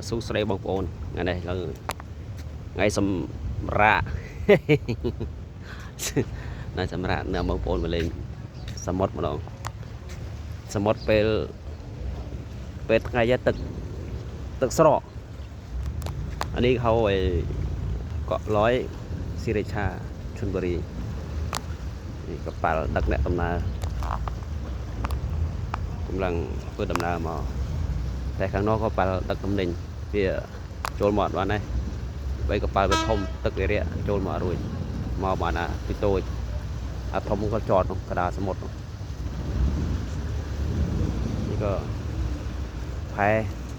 สู้สไลบองโอนngày này là ngày sầm rạ này sầm rạ nè bองโอนมาเลยสมดมาลองสมดเป็นไงจะตึกสระอันนี้เขาไปเกาะร้อยศิริชาชลบุรีนี่กระเป๋าดักแนตำนากำลังเปิดตำนามาแต่ข้างนอกเขาปลาดักตำนินเพื่อโจลหมดวันนี้ไปกระเป๋าไปทมตึกเรียโจลหมดรุ่ยมาบ้านนะพี่โต้อาทมก็จอดกระดาษสมุดนี่ก็แพ้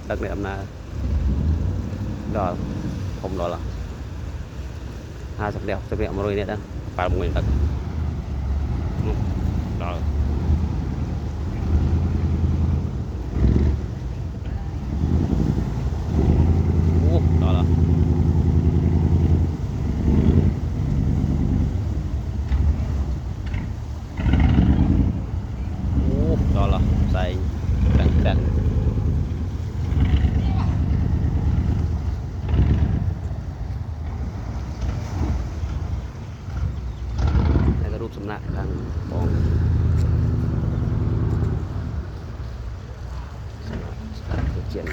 ดักแนตำนาก็ทมรอละ50 đeo sẽ bị rồi đấy đó phải một người thật đó đó là đó là xài căng căngรูปสำนักทางบองเขียน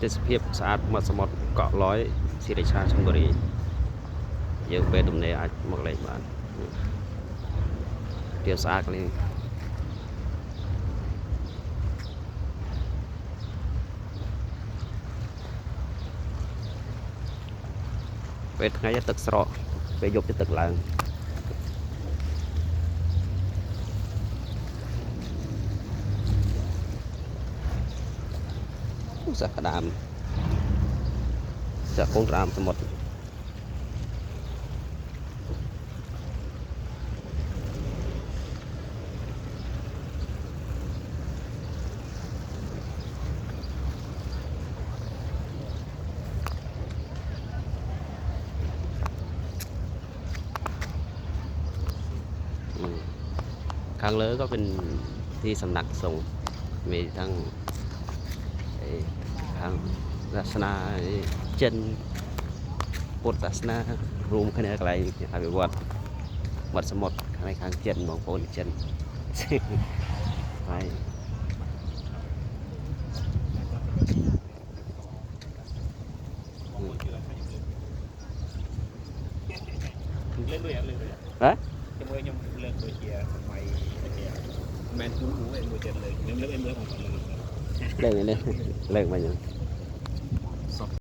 จะเพียบสะอาดมาสมดเกาะร้อยศิริชาชลบุรีเยอะเป็นตรงนี้อาจมองอะไรบ้างเดี๋ยวสะอาดเลยvề ngay choตึกสระไปยกจะตึกหลังสักกระดามสักโค้งกระดามทั้งหมดข้างเลือก็เป็นที่สำนักสงฆ์มีทั้งทางศาสนาเจนพุทธศาสนารวมคะแนนอะไรอาวิวัดสมดในทางเจนมองโอนเจนไปเล่นด้วยอะไรเลย ฮะจะมวยยังเลิกโดยเชียร์ทำไมแมนทูหูเอ็นโดยเจนเลยเล่นเอ็นเลือของมันเลย เล่นมาอย่าง